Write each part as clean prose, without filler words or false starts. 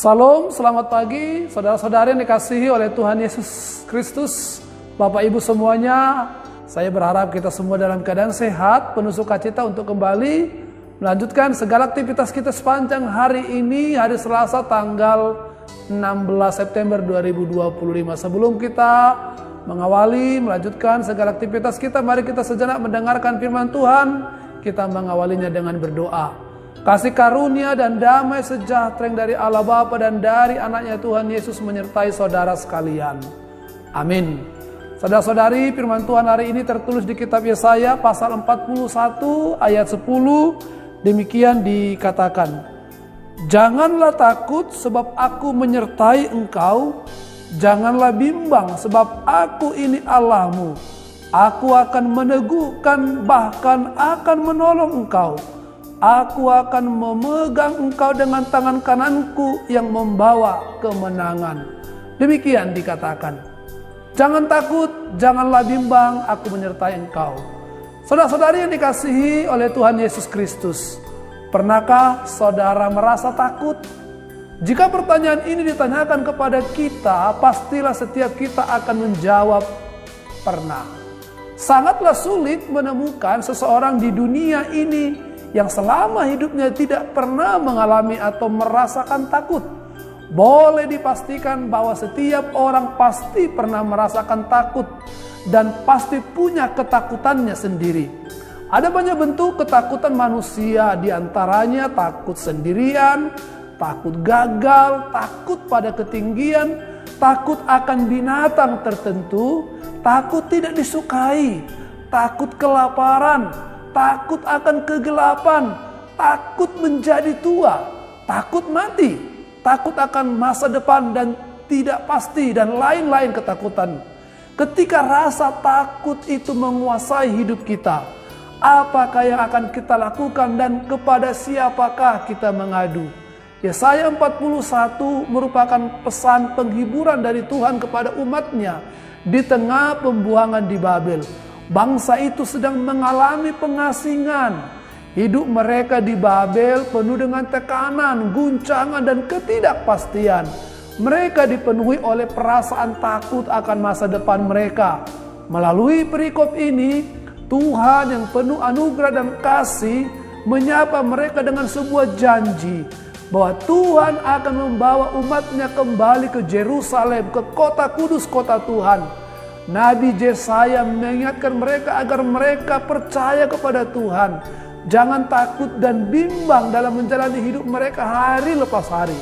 Salam, selamat pagi, saudara-saudari yang dikasihi oleh Tuhan Yesus Kristus. Bapak Ibu semuanya, saya berharap kita semua dalam keadaan sehat, penuh sukacita untuk kembali melanjutkan segala aktivitas kita sepanjang hari ini, hari Selasa tanggal 16 September 2025. Sebelum kita melanjutkan segala aktivitas kita, mari kita sejenak mendengarkan firman Tuhan. Kita mengawalinya dengan berdoa. Kasih karunia dan damai sejahtera yang dari Allah Bapa dan dari anaknya Tuhan Yesus menyertai saudara sekalian. Amin. Saudara-saudari, firman Tuhan hari ini tertulis di kitab Yesaya pasal 41 ayat 10. Demikian dikatakan, "Janganlah takut sebab aku menyertai engkau. Janganlah bimbang sebab aku ini Allahmu. Aku akan meneguhkan bahkan akan menolong engkau. Aku akan memegang engkau dengan tangan kananku yang membawa kemenangan." Demikian dikatakan. Jangan takut, janganlah bimbang, aku menyertai engkau. Saudara-saudari yang dikasihi oleh Tuhan Yesus Kristus, pernahkah saudara merasa takut? Jika pertanyaan ini ditanyakan kepada kita, pastilah setiap kita akan menjawab pernah. Sangatlah sulit menemukan seseorang di dunia ini yang selama hidupnya tidak pernah mengalami atau merasakan takut. Boleh dipastikan bahwa setiap orang pasti pernah merasakan takut dan pasti punya ketakutannya sendiri. Ada banyak bentuk ketakutan manusia, diantaranya takut sendirian, takut gagal, takut pada ketinggian, takut akan binatang tertentu, takut tidak disukai, takut kelaparan, takut akan kegelapan, takut menjadi tua, takut mati, takut akan masa depan dan tidak pasti, dan lain-lain ketakutan. Ketika rasa takut itu menguasai hidup kita, apakah yang akan kita lakukan dan kepada siapakah kita mengadu? Yesaya 41 merupakan pesan penghiburan dari Tuhan kepada umatnya di tengah pembuangan di Babel. Bangsa itu sedang mengalami pengasingan. Hidup mereka di Babel penuh dengan tekanan, guncangan, dan ketidakpastian. Mereka dipenuhi oleh perasaan takut akan masa depan mereka. Melalui perikop ini, Tuhan yang penuh anugerah dan kasih menyapa mereka dengan sebuah janji bahwa Tuhan akan membawa umatnya kembali ke Yerusalem, ke kota kudus, kota Tuhan. Nabi Yesaya mengingatkan mereka agar mereka percaya kepada Tuhan. Jangan takut dan bimbang dalam menjalani hidup mereka hari lepas hari.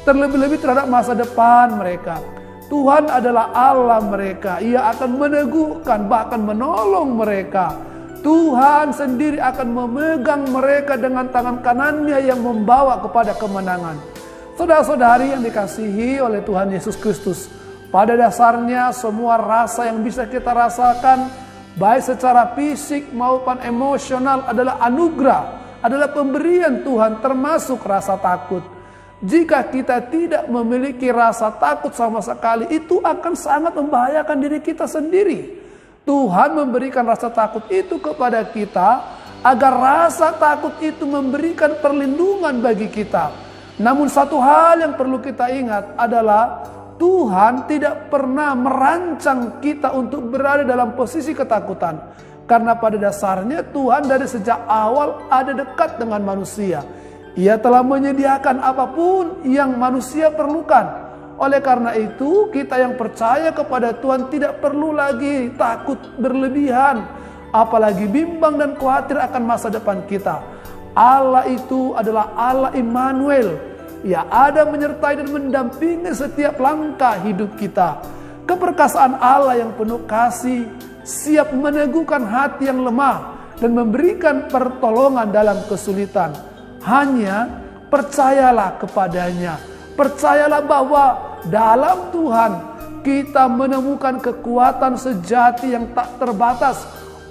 Terlebih-lebih terhadap masa depan mereka. Tuhan adalah Allah mereka. Ia akan meneguhkan bahkan menolong mereka. Tuhan sendiri akan memegang mereka dengan tangan kanannya yang membawa kepada kemenangan. Saudara-saudari yang dikasihi oleh Tuhan Yesus Kristus, pada dasarnya semua rasa yang bisa kita rasakan, baik secara fisik maupun emosional, adalah anugerah, adalah pemberian Tuhan, termasuk rasa takut. Jika kita tidak memiliki rasa takut sama sekali, itu akan sangat membahayakan diri kita sendiri. Tuhan memberikan rasa takut itu kepada kita agar rasa takut itu memberikan perlindungan bagi kita. Namun satu hal yang perlu kita ingat adalah Tuhan tidak pernah merancang kita untuk berada dalam posisi ketakutan. Karena pada dasarnya Tuhan dari sejak awal ada dekat dengan manusia. Ia telah menyediakan apapun yang manusia perlukan. Oleh karena itu, kita yang percaya kepada Tuhan tidak perlu lagi takut berlebihan, apalagi bimbang dan khawatir akan masa depan kita. Allah itu adalah Allah Immanuel. Ia ada menyertai dan mendampingi setiap langkah hidup kita. Keperkasaan Allah yang penuh kasih, siap meneguhkan hati yang lemah dan memberikan pertolongan dalam kesulitan. Hanya percayalah kepadanya. Percayalah bahwa dalam Tuhan kita menemukan kekuatan sejati yang tak terbatas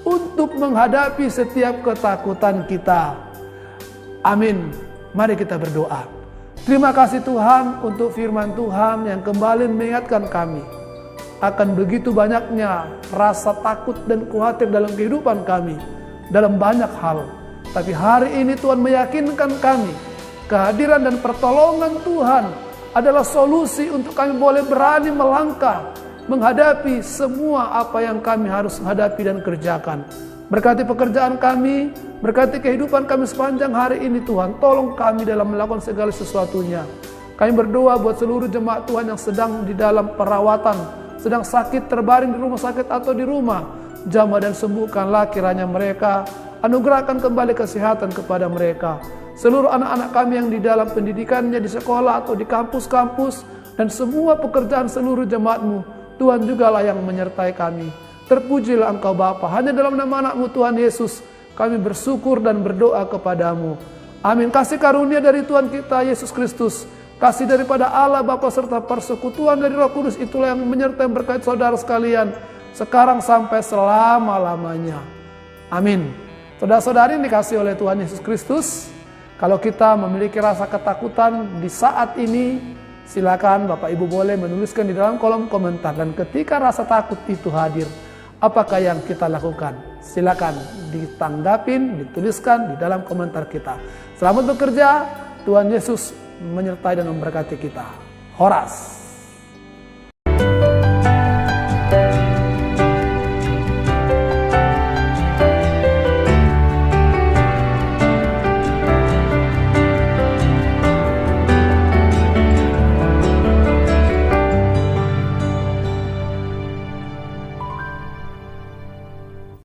untuk menghadapi setiap ketakutan kita. Amin. Mari kita berdoa. Terima kasih Tuhan untuk firman Tuhan yang kembali mengingatkan kami akan begitu banyaknya rasa takut dan khawatir dalam kehidupan kami dalam banyak hal. Tapi hari ini Tuhan meyakinkan kami kehadiran dan pertolongan Tuhan adalah solusi untuk kami boleh berani melangkah menghadapi semua apa yang kami harus hadapi dan kerjakan. Berkati pekerjaan kami, berkati kehidupan kami sepanjang hari ini Tuhan. Tolong kami dalam melakukan segala sesuatunya. Kami berdoa buat seluruh jemaat Tuhan yang sedang di dalam perawatan, sedang sakit terbaring di rumah sakit atau di rumah. Jamah dan sembuhkanlah kiranya mereka, anugerahkan kembali kesehatan kepada mereka. Seluruh anak-anak kami yang di dalam pendidikannya di sekolah atau di kampus-kampus dan semua pekerjaan seluruh jemaat-Mu, Tuhan jugalah yang menyertai kami. Terpujilah Engkau Bapa, hanya dalam nama anak-Mu Tuhan Yesus kami bersyukur dan berdoa kepadamu. Amin. Kasih karunia dari Tuhan kita Yesus Kristus, kasih daripada Allah Bapa serta persekutuan dari Roh Kudus itulah yang menyertai berkat saudara sekalian sekarang sampai selama-lamanya. Amin. Saudara-saudari dikasih oleh Tuhan Yesus Kristus, kalau kita memiliki rasa ketakutan di saat ini, silakan Bapak Ibu boleh menuliskan di dalam kolom komentar. Dan ketika rasa takut itu hadir, apakah yang kita lakukan? Silakan ditanggapin, dituliskan di dalam komentar kita. Selamat bekerja, Tuhan Yesus menyertai dan memberkati kita. Horas.